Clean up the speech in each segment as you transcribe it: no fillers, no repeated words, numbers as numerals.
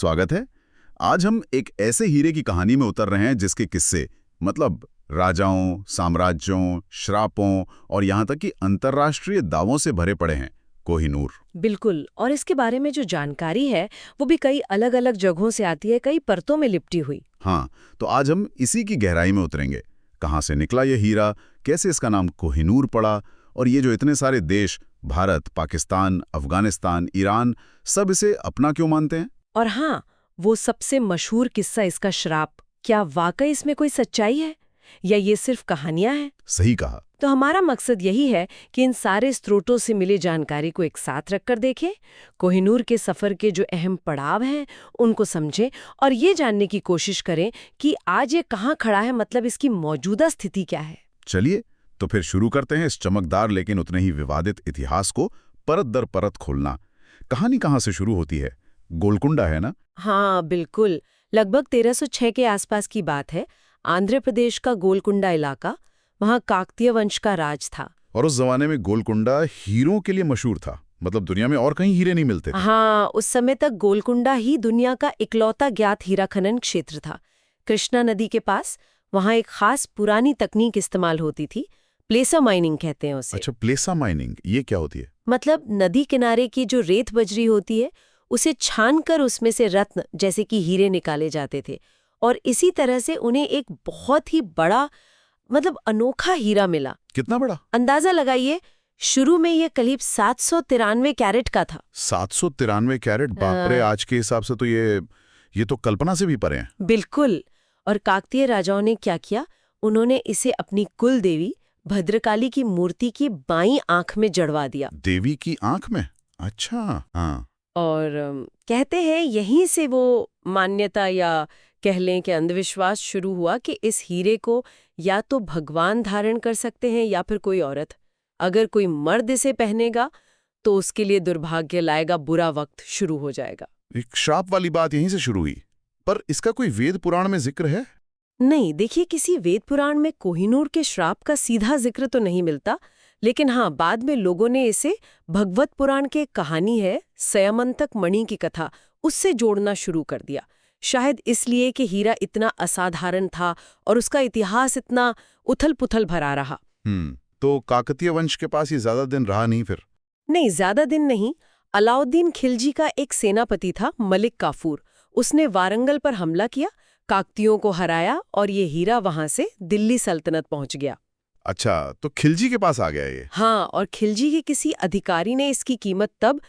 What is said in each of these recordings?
स्वागत है। आज हम एक ऐसे हीरे की कहानी में उतर रहे हैं जिसके किस्से मतलब राजाओं, साम्राज्यों, श्रापों और यहाँ तक कि अंतर्राष्ट्रीय दावों से भरे पड़े हैं। कोहिनूर। बिल्कुल। और इसके बारे में जो जानकारी है वो भी कई अलग अलग जगहों से आती है, कई परतों में लिपटी हुई। हाँ, तो आज हम इसी की गहराई में उतरेंगे। कहाँ से निकला ये हीरा, कैसे इसका नाम कोहिनूर पड़ा, और ये जो इतने सारे देश भारत, पाकिस्तान, अफगानिस्तान, ईरान सब इसे अपना क्यों मानते हैं। और हाँ, वो सबसे मशहूर किस्सा, इसका श्राप, क्या वाकई इसमें कोई सच्चाई है या ये सिर्फ कहानियां हैं? सही कहा। तो हमारा मकसद यही है कि इन सारे स्रोतों से मिली जानकारी को एक साथ रखकर देखें, कोहिनूर के सफर के जो अहम पड़ाव हैं उनको समझें और ये जानने की कोशिश करें कि आज ये कहाँ खड़ा है, मतलब इसकी मौजूदा स्थिति क्या है। चलिए तो फिर शुरू करते हैं इस चमकदार लेकिन उतने ही विवादित इतिहास को परत दर परत खोलना। कहानी कहाँ से शुरू होती है? गोलकुंडा है ना? हाँ बिल्कुल, लगभग 1306 के आसपास की बात है। आंध्र प्रदेश का गोलकुंडा इलाका, वहाँ काकतीय वंश का राज था। और उस जमाने में गोलकुंडा हीरों के लिए मशहूर था, मतलब दुनिया में और कहीं हीरे नहीं मिलते थे। हाँ, उस समय तक गोलकुंडा ही दुनिया का इकलौता ज्ञात हीरा खनन क्षेत्र था। कृष्णा नदी के पास वहाँ एक खास पुरानी तकनीक इस्तेमाल होती थी, प्लेसर माइनिंग कहते हैं उसे। अच्छा, प्लेसा माइनिंग, ये क्या होती है? मतलब नदी किनारे की जो रेत बजरी होती है उसे छानकर उसमें से रत्न जैसे कि हीरे निकाले जाते थे, और इसी तरह से उन्हें एक बहुत ही बड़ा, मतलब अनोखा हीरा मिला। कितना बड़ा? अंदाजा लगाइए, शुरू में ये करीब 793 कैरेट का था। 793 कैरेट? बाप रे, आज के हिसाब से तो ये तो कल्पना से भी परे हैं। बिल्कुल। और काकतीय राजाओं ने क्या किया, उन्होंने इसे अपनी कुल देवी भद्रकाली की मूर्ति की बाईं आंख में जड़वा दिया। देवी की आंख में? अच्छा, हाँ। और कहते हैं यहीं से वो मान्यता या कह लें कि अंधविश्वास शुरू हुआ कि इस हीरे को या तो भगवान धारण कर सकते हैं या फिर कोई औरत। अगर कोई मर्द इसे पहनेगा तो उसके लिए दुर्भाग्य लाएगा, बुरा वक्त शुरू हो जाएगा। एक श्राप वाली बात यहीं से शुरू हुई। पर इसका कोई वेद पुराण में जिक्र है? नहीं, देखिए, किसी वेद पुराण में कोहिनूर के श्राप का सीधा जिक्र तो नहीं मिलता, लेकिन हाँ, बाद में लोगों ने इसे भगवत पुराण के कहानी है सयमंतक मणि की कथा, उससे जोड़ना शुरू कर दिया। शायद इसलिए कि हीरा इतना असाधारण था और उसका इतिहास इतना उथल-पुथल भरा रहा। तो काकतीय वंश के पास ये ज्यादा दिन रहा नहीं फिर? नहीं, ज्यादा दिन नहीं। अलाउद्दीन खिलजी का एक सेनापति था, मलिक काफूर। उसने वारंगल पर हमला किया, काकतियों को हराया और ये हीरा वहां से दिल्ली सल्तनत पहुंच गया। अच्छा, तो खिलजी के पास आ गया ये? हाँ, और खिलजी के किसी अधिकारी ने इसकी कीमत तब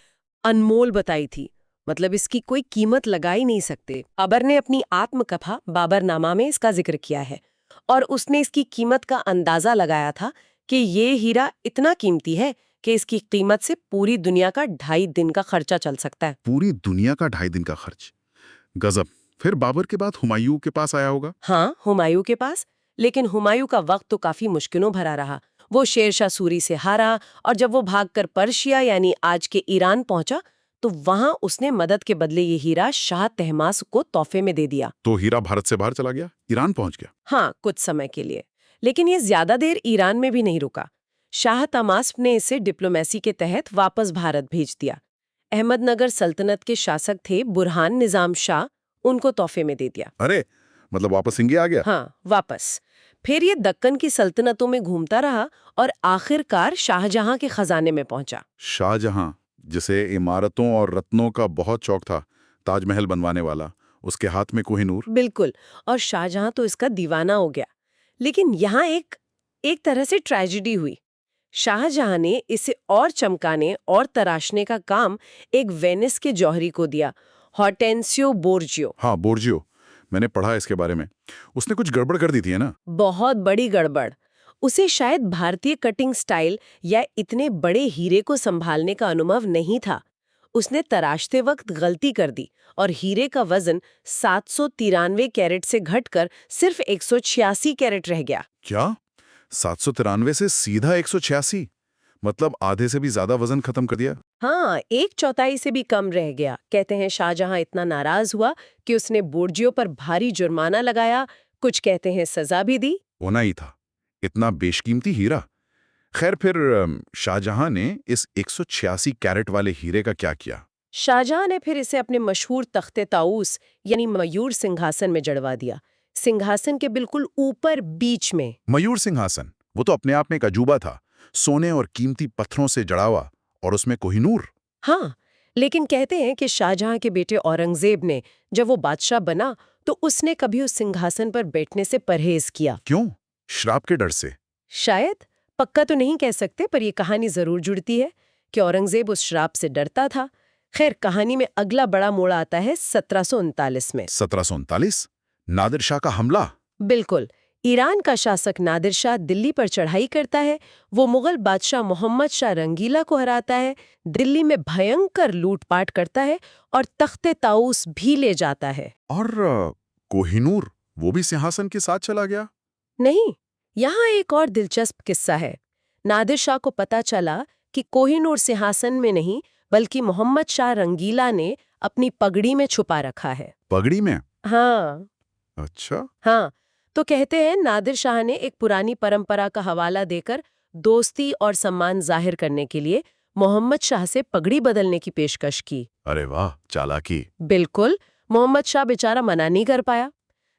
अनमोल बताई थी, मतलब इसकी कोई कीमत लगा ही नहीं सकते। बाबर ने अपनी आत्मकथा बाबरनामा में इसका जिक्र किया है और उसने इसकी कीमत का अंदाजा लगाया था कि ये हीरा इतना कीमती है कि इसकी कीमत से पूरी दुनिया का 2.5 दिन का खर्चा चल सकता है। पूरी दुनिया का 2.5 दिन का खर्च? गजब। फिर बाबर के बाद हुमायूं के पास आया होगा? हाँ, हुमायूं के पास। लेकिन हुमायूं का वक्त तो काफी मुश्किलों भरा रहा। वो शेरशाह सूरी से हारा और जब वो भागकर पर्शिया यानी आज के ईरान पहुंचा तो वहां उसने मदद के बदले ये हीरा शाह तहमास को तोहफे में दे दिया। तो हीरा भारत से बाहर चला गया, ईरान पहुंच गया? हाँ, कुछ समय के लिए। लेकिन ये ज्यादा देर ईरान में भी नहीं रुका। शाह तहमास ने इसे डिप्लोमेसी के तहत वापस भारत भेज दिया। अहमदनगर सल्तनत के शासक थे बुरहान निजाम शाह, उनको तोहफे में दे दिया। अरे, मतलब वापस इंडिया आ गया? हाँ, वापस। फिर ये दक्कन की सल्तनतों में घूमता रहा और आखिरकार शाहजहां के खजाने में पहुंचा। शाहजहां, जिसे इमारतों और रत्नों का बहुत शौक था, ताजमहल बनवाने वाला, उसके हाथ में कोहिनूर? बिल्कुल। और शाहजहां तो इसका दीवाना हो गया। लेकिन यहाँ एक तरह से ट्रेजेडी हुई। शाहजहां ने इसे और चमकाने और तराशने का काम एक वेनिस के जौहरी को दिया, हॉर्टेंसियो बोर्जियो। हाँ, बोर्जियो, मैंने पढ़ा इसके बारे में। उसने कुछ गड़बड़ कर दी थी, है ना? बहुत बड़ी गड़बड़। उसे शायद भारतीय कटिंग स्टाइल या इतने बड़े हीरे को संभालने का अनुभव नहीं था। उसने तराशते वक्त गलती कर दी और हीरे का वजन 793 कैरेट से घटकर सिर्फ 186 कैरेट रह गया। क्या? 793 से सीधा 186? मतलब आधे से भी ज्यादा वजन खत्म कर दिया? हाँ, 1/4 से भी कम रह गया। कहते हैं शाहजहां इतना नाराज हुआ कि उसने बोर्जियो पर भारी जुर्माना लगाया, कुछ कहते हैं सजा भी दी। होना ही था, इतना बेशकीमती हीरा। खैर, फिर शाहजहां ने इस 186 कैरेट वाले हीरे का क्या किया? शाहजहां ने फिर इसे अपने मशहूर तख्ते ताऊस यानी मयूर सिंहासन में जड़वा दिया, सिंहासन के बिल्कुल ऊपर बीच में। मयूर सिंहासन, वो तो अपने आप में एक अजूबा था, सोने और कीमती पत्थरों से जड़ा हुआ, और उसमें कोहिनूर। हाँ, लेकिन कहते हैं कि शाहजहां के बेटे औरंगजेब ने जब वो बादशाह बना तो उसने कभी उस सिंहासन पर बैठने से परहेज किया। क्यों? श्राप के डर से? शायद, पक्का तो नहीं कह सकते, पर यह कहानी जरूर जुड़ती है कि औरंगजेब उस श्राप से डरता था। खैर, कहानी में अगला बड़ा मोड़ आता है 1739 में। 1739? नादिर शाह का हमला? बिल्कुल। ईरान का शासक नादिर शाह दिल्ली पर चढ़ाई करता है। वो मुगल बादशाह मोहम्मद शाह रंगीला को हराता है, दिल्ली में भयंकर लूटपाट करता है और तख्ते ताऊस भी ले जाता है। और कोहिनूर, वो भी सिंहासन के साथ चला गया? नहीं, यहाँ एक और दिलचस्प किस्सा है। नादिर शाह को पता चला कि कोहिनूर सिंहासन में नहीं बल्कि मोहम्मद शाह रंगीला ने अपनी पगड़ी में छुपा रखा है। पगड़ी में? हाँ। अच्छा। हाँ, तो कहते हैं नादिर शाह ने एक पुरानी परंपरा का हवाला देकर दोस्ती और सम्मान जाहिर करने के लिए मोहम्मद शाह से पगड़ी बदलने की पेशकश की। अरे वाह, चालाकी। बिल्कुल, मोहम्मद शाह बेचारा मना नहीं कर पाया।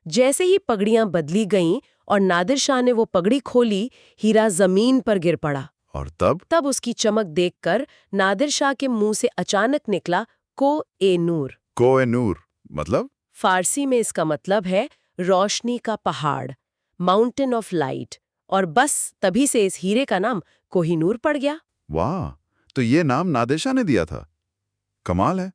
जैसे ही पगड़ियां बदली गईं और नादिर शाह ने वो पगड़ी खोली, हीरा जमीन पर गिर पड़ा। और तब उसकी चमक देखकर नादिर शाह के मुंह से अचानक निकला को-ए-नूर। कोहिनूर मतलब? फारसी में इसका मतलब है रोशनी का पहाड़, माउंटेन ऑफ लाइट, और बस तभी से इस हीरे का नाम कोहिनूर पड़ गया। वाह, तो ये नाम नादिर शाह ने दिया था। कमाल है।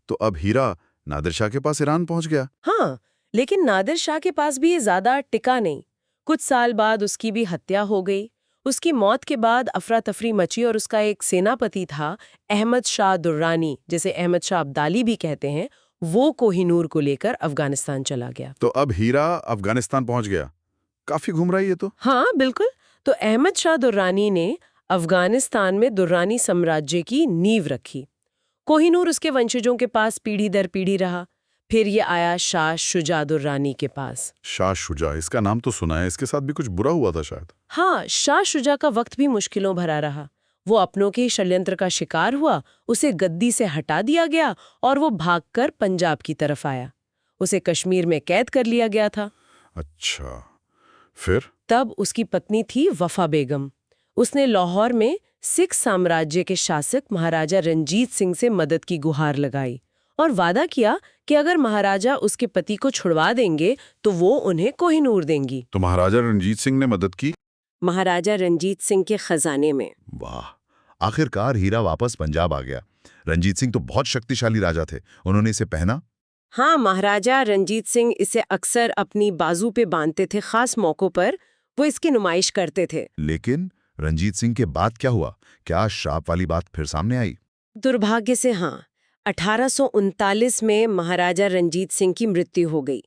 तो अब हीरा नादिर शाह के पास ईरान पहुंच गया। हाँ, लेकिन नादिर शाह के पास भी ये ज्यादा टिका नहीं। कुछ साल बाद उसकी भी हत्या हो गई। उसकी मौत के बाद अफरा तफरी मची और उसका एक सेनापति था, अहमद शाह दुर्रानी, जिसे अहमद शाह अब्दाली भी कहते हैं, वो कोहिनूर को लेकर अफगानिस्तान चला गया। तो अब हीरा अफगानिस्तान पहुंच गया। काफी घूम रहा है ये तो। हाँ, बिल्कुल। तो अहमद शाह दुर्रानी ने अफगानिस्तान में दुर्रानी साम्राज्य की नींव रखी। कोहिनूर उसके वंशजों के पास पीढ़ी दर पीढ़ी रहा। फिर ये आया शाह शुजा दुर्रानी के पास। शाह शुजा, इसका नाम तो सुना है, इसके साथ भी कुछ बुरा हुआ था शायद। हाँ, शाह शुजा का वक्त भी मुश्किलों भरा रहा। वो अपनों के षड्यंत्र का शिकार हुआ, उसे गद्दी से हटा दिया गया और वो भागकर पंजाब की तरफ आया। उसे कश्मीर में कैद कर लिया गया था। अच्छा, फिर? तब उसकी पत्नी थी वफा बेगम। उसने लाहौर में सिख साम्राज्य के शासक महाराजा रंजीत सिंह से मदद की गुहार लगाई और वादा किया कि अगर महाराजा उसके पति को छुड़वा देंगे तो वो उन्हें कोहिनूर देंगी। तो महाराजा रंजीत सिंह ने मदद की? महाराजा रंजीत सिंह के खजाने में। वाह, आखिरकार हीरा वापस पंजाब आ गया। रंजीत सिंह तो बहुत शक्तिशाली राजा थे, उन्होंने इसे पहना? हाँ, महाराजा रंजीत सिंह इसे अक्सर अपनी बाजू पे बांधते थे, खास मौकों पर वो इसकी नुमाइश करते थे। लेकिन रंजीत सिंह के बाद क्या हुआ? क्या श्राप वाली बात फिर सामने आई? दुर्भाग्य से हाँ, 1839 में महाराजा रंजीत सिंह की मृत्यु हो गई।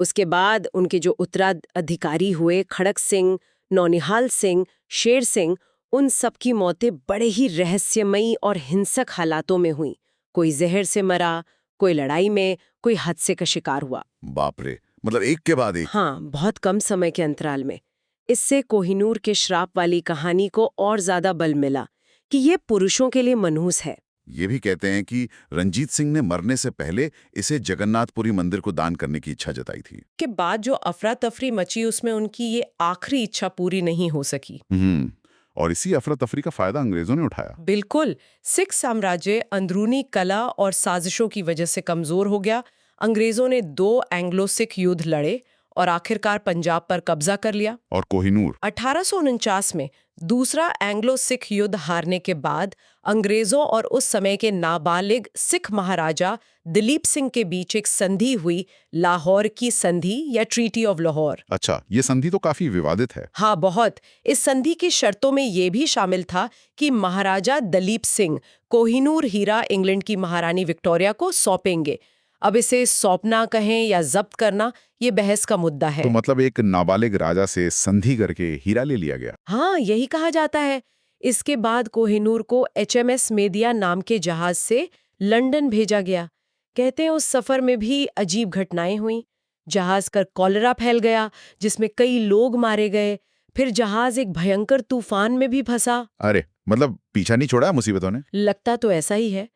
उसके बाद उनके जो उत्तराधिकारी हुए, खड़क सिंह, नौनिहाल सिंह, शेर सिंह, उन सब की मौतें बड़े ही रहस्यमयी और हिंसक हालातों में हुई। कोई जहर से मरा, कोई लड़ाई में, कोई हादसे का शिकार हुआ। बाप रे, मतलब एक के बाद एक? हाँ, बहुत कम समय के अंतराल में। इससे कोहिनूर के श्राप वाली कहानी को और ज्यादा बल मिला कि ये पुरुषों के लिए मनहूस है। ये भी कहते हैं कि रंजीत सिंह ने मरने से पहले इसे जगन्नाथपुरी मंदिर को दान करने की इच्छा जताई थी। के बाद जो अफरा तफरी मची उसमें उनकी ये आखिरी इच्छा पूरी नहीं हो सकी। और इसी अफरा तफरी का फायदा अंग्रेजों ने उठाया। बिल्कुल, सिख साम्राज्य अंदरूनी कला और साजिशों की वजह से कमजोर हो गया। अंग्रेजों ने 2 एंग्लो सिख युद्ध लड़े और आखिरकार पंजाब पर कब्जा कर लिया। और कोहिनूर? 1849 में दूसरा एंग्लो सिख युद्ध हारने के बाद अंग्रेजों और उस समय के नाबालिग सिख महाराजा दिलीप सिंह के बीच एक संधि हुई, लाहौर की संधि या ट्रीटी ऑफ लाहौर। अच्छा, ये संधि तो काफी विवादित है। हाँ, बहुत। इस संधि की शर्तों में ये भी शामिल था कि महाराजा दलीप सिंह कोहिनूर हीरा इंग्लैंड की महारानी विक्टोरिया को सौंपेंगे। अब इसे सौंपना कहें या जब्त करना, ये बहस का मुद्दा है। तो मतलब एक नाबालिग राजा से संधि करके हीरा ले लिया गया? हाँ, यही कहा जाता है। इसके बाद कोहिनूर को HMS मेदिया नाम के जहाज से लंदन भेजा गया। कहते हैं उस सफर में भी अजीब घटनाएं हुई। जहाज का कॉलेरा फैल गया, जिसमें कई लोग मारे गए। फिर जहाज एक भयंकर तूफान में भी फंसा। अरे, मतलब पीछा नहीं छोड़ा मुसीबतों ने? लगता तो ऐसा ही है।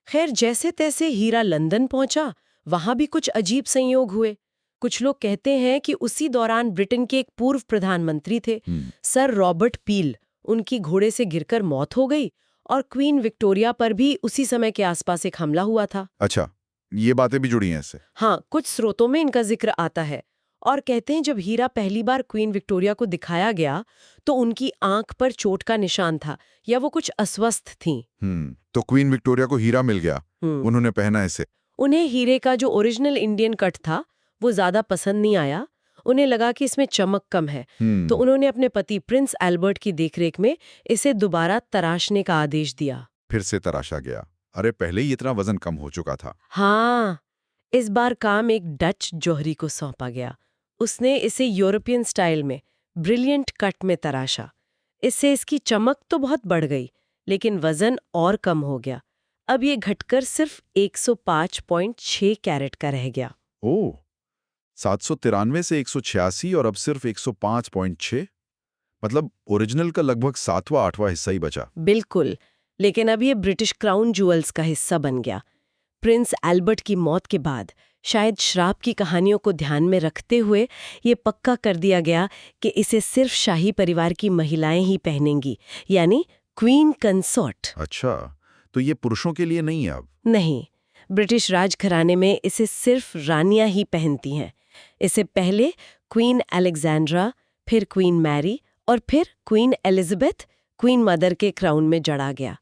खैर, जैसे तैसे हीरा लंदन पहुंचा। वहां भी कुछ अजीब संयोग हुए। कुछ लोग कहते हैं कि उसी दौरान ब्रिटेन के एक पूर्व प्रधानमंत्री थे, सर रॉबर्ट पील, उनकी घोड़े से गिरकर मौत हो गई और क्वीन विक्टोरिया पर भी उसी समय के आसपास एक हमला हुआ था। अच्छा, ये बातें भी जुड़ी हैं इससे। हाँ, कुछ स्रोतों में इनका जिक्र आता है और कहते हैं जब हीरा पहली बार क्वीन विक्टोरिया को दिखाया गया तो उनकी आंख पर चोट का निशान था या वो कुछ अस्वस्थ थीं। तो क्वीन विक्टोरिया को हीरा मिल गया, उन्होंने पहना इसे। उन्हें हीरे का जो ओरिजिनल इंडियन कट था वो ज्यादा पसंद नहीं आया। उन्हें लगा कि इसमें चमक कम है, तो उन्होंने अपने पति प्रिंस एल्बर्ट की देखरेख में इसे दोबारा तराशने का आदेश दिया। फिर से तराशा गया। अरे, पहले ही इतना वजन कम हो चुका था। हाँ, इस बार काम एक डच जौहरी को सौंपा गया। उसने इसे यूरोपियन स्टाइल में ब्रिलियंट कट में तराशा। इससे इसकी चमक तो बहुत बढ़ गई, लेकिन वजन और कम हो गया। अब ये घटकर सिर्फ 105.6 कैरेट का रह गया। ओह, 793 से 186 और अब सिर्फ 105.6। मतलब ओरिजिनल का लगभग 7वां-8वां हिस्सा ही बचा। बिल्कुल, लेकिन अब ये ब्रिटिश क्राउन ज्वेल्स का हिस्सा बन गया। प्रिंस एल्बर्ट की मौत के बाद शायद श्राप की कहानियों को ध्यान में रखते हुए ये पक्का कर दिया गया कि इसे सिर्फ शाही परिवार की महिलाएं ही पहनेंगी, यानी क्वीन कंसॉर्ट। अच्छा, तो ये पुरुषों के लिए नहीं है अब? नहीं, ब्रिटिश राजघराने में इसे सिर्फ रानियां ही पहनती हैं। इसे पहले क्वीन अलेक्जेंड्रा, फिर क्वीन मैरी और फिर क्वीन एलिजाबेथ, क्वीन मदर के क्राउन में जड़ा गया।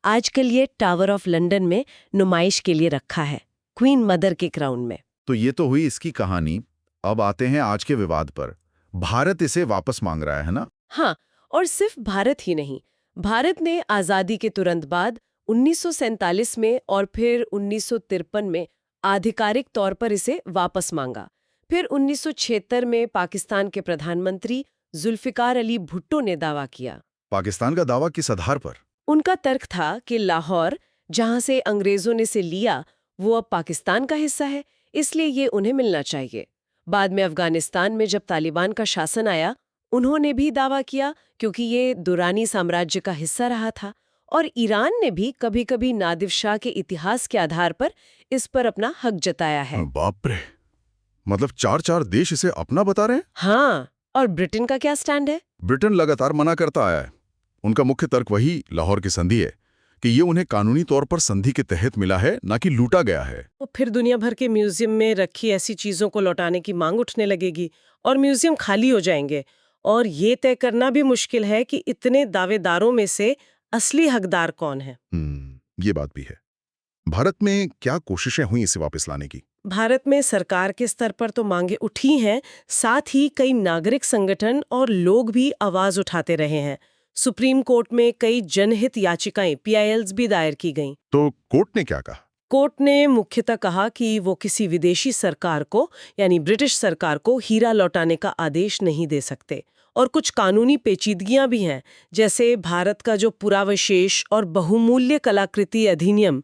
आजकल ये टावर ऑफ लंदन में नुमाइश के लिए रखा है, क्वीन मदर के क्राउन में। तो ये तो हुई इसकी कहानी। अब आते हैं आज के विवाद पर। भारत इसे वापस मांग रहा है ना? हाँ, और सिर्फ भारत ही नहीं। भारत ने आज़ादी के तुरंत बाद 1947 में और फिर 1953 में आधिकारिक तौर पर इसे वापस मांगा। फिर 1976 में पाकिस्तान के प्रधानमंत्री जुल्फिकार अली भुट्टो ने दावा किया। पाकिस्तान का दावा किस आधार पर? उनका तर्क था कि लाहौर, जहां से अंग्रेजों ने इसे लिया, वो अब पाकिस्तान का हिस्सा है, इसलिए ये उन्हें मिलना चाहिए। बाद में अफगानिस्तान में जब तालिबान का शासन आया, उन्होंने भी दावा किया क्योंकि ये दुरानी साम्राज्य का हिस्सा रहा था। और ईरान ने भी कभी-कभी नादिर शाह के इतिहास के आधार पर इस पर अपना हक जताया है। बाप रे, मतलब 4 देश इसे अपना बता रहे हैं? हाँ, और ब्रिटेन का क्या स्टैंड है? ब्रिटेन लगातार मना करता आया है। उनका मुख्य तर्क वही लाहौर की संधि है कि ये उन्हें कानूनी तौर पर संधि के तहत मिला है, ना कि लूटा गया है। तो फिर दुनिया भर के म्यूजियम में रखी ऐसी चीजों को लौटाने की मांग उठने लगेगी और म्यूजियम खाली हो जाएंगे। और ये तय करना भी मुश्किल है कि इतने दावेदारों में से असली हकदार कौन है। ये बात भी है। भारत में क्या कोशिशें हुई इसे वापस लाने की? भारत में सरकार के स्तर पर तो मांगे उठी हैं, साथ ही कई नागरिक संगठन और लोग भी आवाज उठाते रहे हैं। सुप्रीम कोर्ट में कई जनहित याचिकाएं PILs भी दायर की गईं। तो कोर्ट ने क्या कहा? कोर्ट ने मुख्यतः कहा कि वो किसी विदेशी सरकार को, यानी ब्रिटिश सरकार को, हीरा लौटाने का आदेश नहीं दे सकते। और कुछ कानूनी पेचीदगियां भी हैं, जैसे भारत का जो पुरावशेष और बहुमूल्य कलाकृति अधिनियम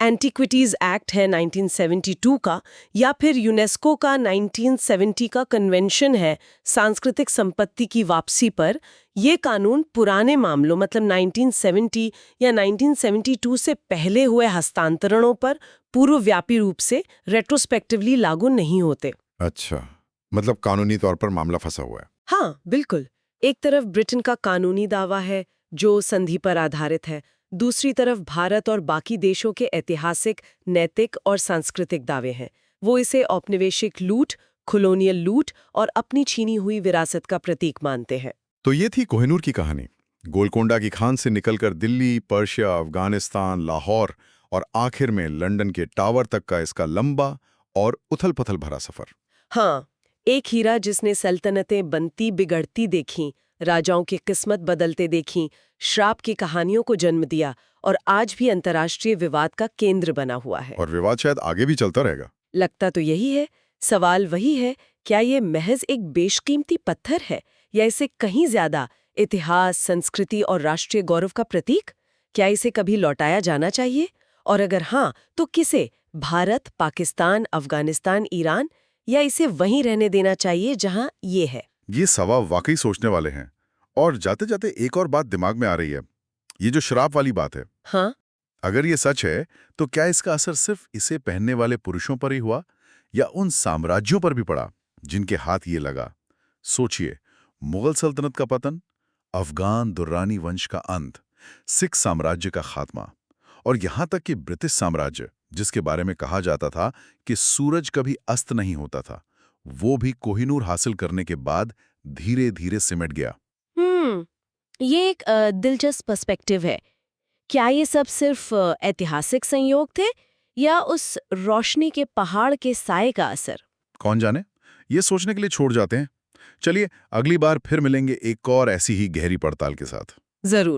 एंटीक्विटीज एक्ट है 1972 का, या फिर यूनेस्को का 1970 का कन्वेंशन है सांस्कृतिक संपत्ति की वापसी पर। ये कानून पुराने मामलों, मतलब 1970 या 1972 से पहले हुए हस्तांतरणों पर पूर्वव्यापी रूप से रेट्रोस्पेक्टिवली लागू नहीं होते। अच्छा, मतलब कानूनी तौर पर मामला फंसा हुआ है। हाँ, बिल्कुल। एक तरफ ब्रिटेन का कानूनी दावा है जो संधि पर आधारित है, दूसरी तरफ भारत और बाकी देशों के ऐतिहासिक, नैतिक और सांस्कृतिक दावे हैं। वो इसे औपनिवेशिक लूट, कॉलोनियल लूट और अपनी छीनी हुई विरासत का प्रतीक मानते हैं। तो ये थी कोहिनूर की कहानी। गोलकोंडा की खान से निकलकर दिल्ली, पर्शिया, अफगानिस्तान, लाहौर और आखिर में लंदन के टावर तक का इसका लंबा और उथल-पुथल भरा सफर। हाँ, एक हीरा जिसने सल्तनतें बनती बिगड़ती देखीं, राजाओं की किस्मत बदलते देखीं, श्राप की कहानियों को जन्म दिया और आज भी अंतर्राष्ट्रीय विवाद का केंद्र बना हुआ है। और विवाद शायद आगे भी चलता रहेगा। लगता तो यही है। सवाल वही है, क्या ये महज एक बेशकीमती पत्थर है या इसे कहीं ज्यादा इतिहास, संस्कृति और राष्ट्रीय गौरव का प्रतीक? क्या इसे कभी लौटाया जाना चाहिए? और अगर हाँ, तो किसे? भारत, पाकिस्तान, अफगानिस्तान, ईरान, या इसे वहीं रहने देना चाहिए जहां ये है? ये सवाल वाकई सोचने वाले हैं। और जाते जाते एक और बात दिमाग में आ रही है, ये जो श्राप वाली बात है। हाँ, अगर ये सच है तो क्या इसका असर सिर्फ इसे पहनने वाले पुरुषों पर ही हुआ या उन साम्राज्यों पर भी पड़ा जिनके हाथ ये लगा? सोचिए, मुगल सल्तनत का पतन, अफगान दुर्रानी वंश का अंत, सिख साम्राज्य का खात्मा और यहां तक कि ब्रिटिश साम्राज्य, जिसके बारे में कहा जाता था कि सूरज कभी अस्त नहीं होता था, वो भी कोहिनूर हासिल करने के बाद धीरे धीरे सिमट गया। ये एक दिलचस्प पर्सपेक्टिव है। क्या ये सब सिर्फ ऐतिहासिक संयोग थे या उस रोशनी के पहाड़ के साए का असर? कौन जाने, ये सोचने के लिए छोड़ जाते हैं। चलिए अगली बार फिर मिलेंगे एक और ऐसी ही गहरी पड़ताल के साथ। जरूर।